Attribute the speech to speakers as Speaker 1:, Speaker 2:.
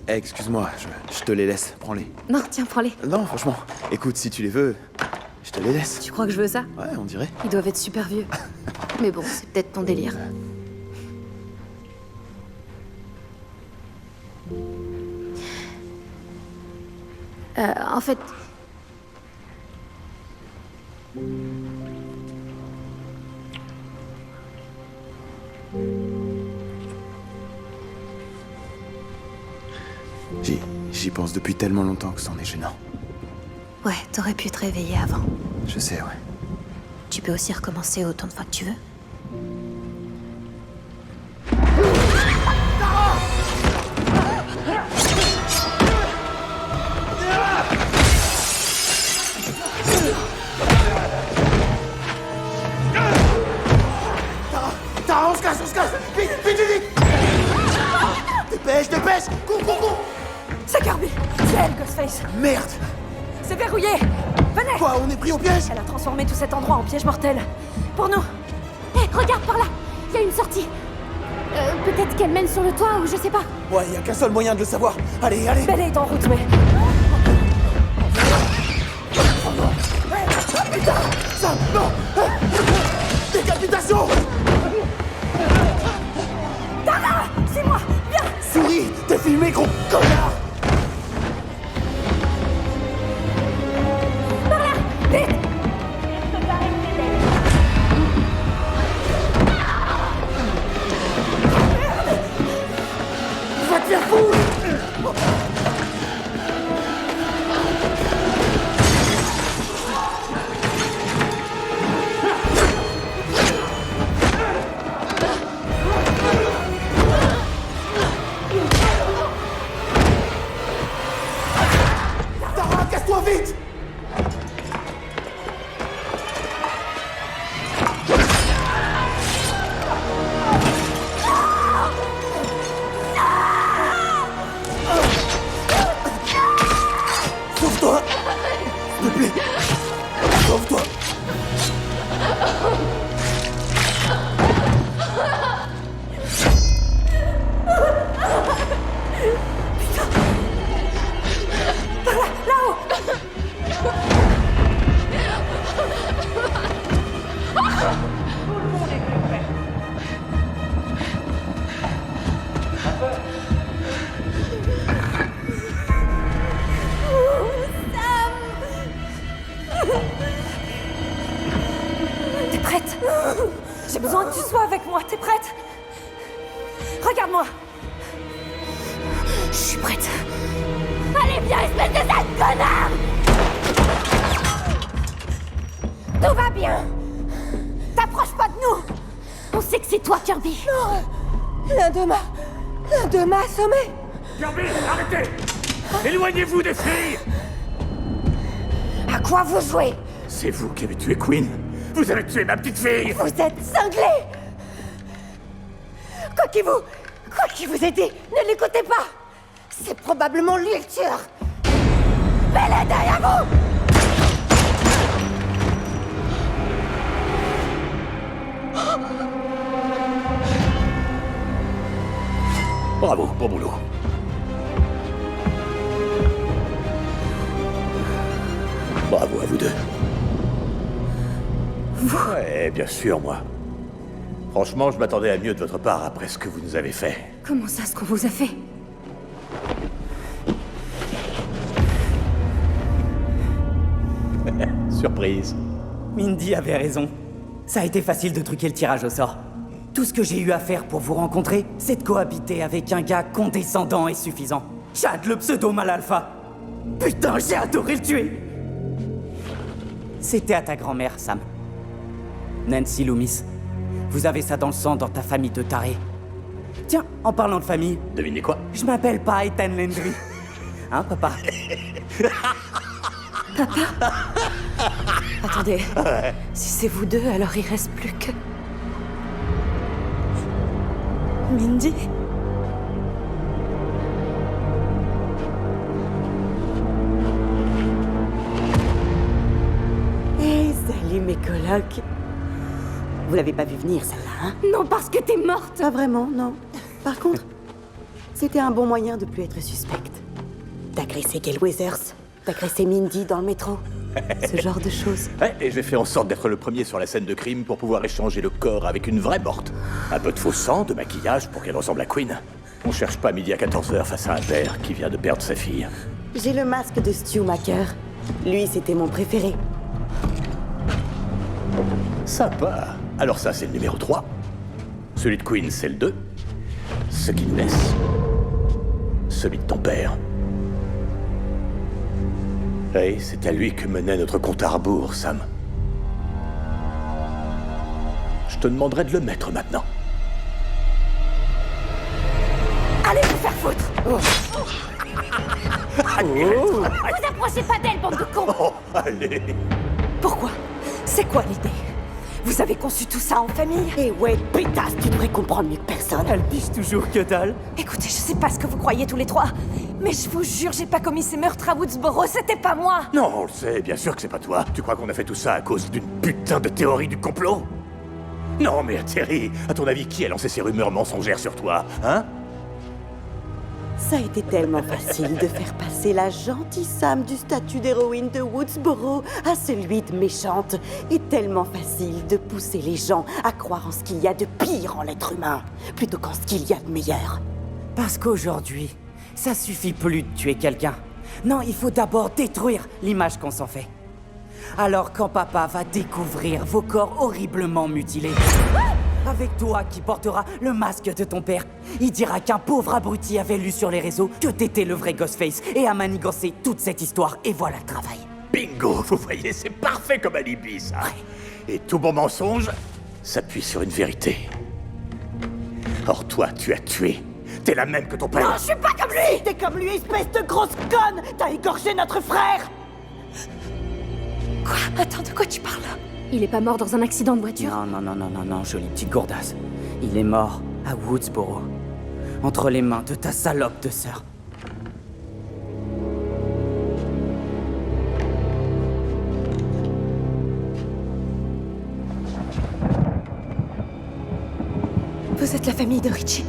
Speaker 1: Excuse-moi, je te les laisse, prends-les.
Speaker 2: Non, tiens, prends-les.
Speaker 1: Non, franchement, écoute, si tu les veux, je te les laisse.
Speaker 2: Tu crois que je veux ça?
Speaker 1: Ouais, on dirait.
Speaker 2: Ils doivent être super vieux. Mais bon, c'est peut-être ton délire. En fait...
Speaker 1: J'y pense depuis tellement longtemps que c'en est gênant.
Speaker 2: Ouais, t'aurais pu te réveiller avant.
Speaker 1: Je sais, ouais.
Speaker 2: Tu peux aussi recommencer autant de fois que tu veux.
Speaker 3: Tara, on se casse! Vite, vite, vite! Dépêche, dépêche! Cours!
Speaker 4: C'est Kirby! C'est elle, Ghostface!
Speaker 3: Merde!
Speaker 4: C'est verrouillé! Venez!
Speaker 3: Quoi, on est pris au piège?
Speaker 4: Elle a transformé tout cet endroit en piège mortel. Pour nous!
Speaker 2: Hé, regarde par là! Il y a une sortie. Peut-être qu'elle mène sur le toit ou je sais pas.
Speaker 3: Ouais, y a qu'un seul moyen de le savoir. Allez!
Speaker 4: Belle est en route, mais...
Speaker 3: Putain! Ça, non! Décapitation!
Speaker 4: Tara! C'est moi! Viens!
Speaker 3: Souris! T'es filmé, gros connard!
Speaker 4: Par là! Vite!
Speaker 3: Va te faire foutre! Tara, casse-toi vite! Sauve-toi! S'il te plaît! Sauve-toi!
Speaker 4: Là-haut! T'es prête? J'ai besoin que tu sois avec moi. T'es prête? Regarde-moi.
Speaker 2: Je suis prête. Allez, viens, espèce de sale connard! Tout va bien. T'approches pas de nous. On sait que c'est toi, Kirby.
Speaker 4: L'un d'eux m'a assommé.
Speaker 5: Kirby, arrêtez! Éloignez-vous des filles!
Speaker 4: À quoi vous jouez?
Speaker 5: C'est vous qui avez tué Queen! Vous avez tué ma petite fille!
Speaker 4: Vous êtes cinglés. Quoi qu'il vous ait dit, ne l'écoutez pas. C'est probablement lui le tueur. Mets-les derrière vous.
Speaker 5: Bravo, bon boulot. Bravo à vous deux. Ouais, bien sûr, moi. Franchement, je m'attendais à mieux de votre part après ce que vous nous avez fait.
Speaker 2: Comment ça, ce qu'on vous a fait?
Speaker 5: Surprise.
Speaker 6: Mindy avait raison. Ça a été facile de truquer le tirage au sort. Tout ce que j'ai eu à faire pour vous rencontrer, c'est de cohabiter avec un gars condescendant et suffisant. Chad, le pseudo mal alpha. Putain, j'ai adoré le tuer. C'était à ta grand-mère, Sam. Nancy Loomis. Vous avez ça dans le sang dans ta famille de tarés. Tiens, en parlant de famille,
Speaker 5: Devinez quoi?
Speaker 6: je m'appelle pas Ethan Landry. Hein, papa?
Speaker 4: Attendez. Si c'est vous deux, alors il reste plus que... Mindy? Hey, salut mes colocs. Vous l'avez pas vu venir, celle-là, hein?
Speaker 2: Non, parce que t'es morte.
Speaker 4: Pas vraiment, non. Par contre, C'était un bon moyen de plus être suspecte. D'agresser Gale Weathers, d'agresser Mindy dans le métro. Ce genre de choses.
Speaker 5: Ouais, et j'ai fait en sorte d'être le premier sur la scène de crime pour pouvoir échanger le corps avec une vraie morte. Un peu de faux sang, de maquillage pour qu'elle ressemble à Queen. On cherche pas midi à 14h face à un père qui vient de perdre sa fille.
Speaker 4: J'ai le masque de Stu Macker. Lui, c'était mon préféré.
Speaker 5: Sympa. Alors ça, c'est le numéro 3. Celui de Queen, c'est le 2. Ce qui nous laisse. Celui de ton père. Hey, c'est à lui que menait notre compte à rebours, Sam. Je te demanderai de le mettre maintenant.
Speaker 2: Allez vous faire foutre! Vous approchez pas d'elle, bande de cons!
Speaker 5: Oh, allez.
Speaker 2: Pourquoi? C'est quoi l'idée? Vous avez conçu tout ça en famille?
Speaker 4: Et ouais, pétasse, tu devrais comprendre mieux que personne.
Speaker 6: Elle piche toujours que dalle.
Speaker 2: Écoutez, je sais pas ce que vous croyez tous les trois, mais je vous jure, j'ai pas commis ces meurtres à Woodsboro, c'était pas moi!
Speaker 5: Non, on le sait, bien sûr que c'est pas toi. Tu crois qu'on a fait tout ça à cause d'une putain de théorie du complot? Non, mais Terry, à ton avis, qui a lancé ces rumeurs mensongères sur toi, hein?
Speaker 4: Ça a été tellement facile de faire passer la gentille Sam du statut d'héroïne de Woodsboro à celui de méchante. Et tellement facile de pousser les gens à croire en ce qu'il y a de pire en l'être humain, plutôt qu'en ce qu'il y a de meilleur.
Speaker 6: Parce qu'aujourd'hui, ça suffit plus de tuer quelqu'un. Non, il faut d'abord détruire l'image qu'on s'en fait. Alors quand papa va découvrir vos corps horriblement mutilés, avec toi qui portera le masque de ton père, il dira qu'un pauvre abruti avait lu sur les réseaux que t'étais le vrai Ghostface et a manigancé toute cette histoire, et voilà le travail.
Speaker 5: Bingo, vous voyez, c'est parfait comme alibi, ça. Et tout bon mensonge s'appuie sur une vérité. Or toi, tu as tué. T'es la même que ton père.
Speaker 4: Non, je suis pas comme lui! T'es comme lui, espèce de grosse conne! T'as égorgé notre frère!
Speaker 2: Quoi? Attends, de quoi tu parles? Il est pas mort dans un accident de voiture?
Speaker 6: Non, jolie petite gourdasse. Il est mort à Woodsboro, entre les mains de ta salope de sœur.
Speaker 2: Vous êtes la famille de Richie?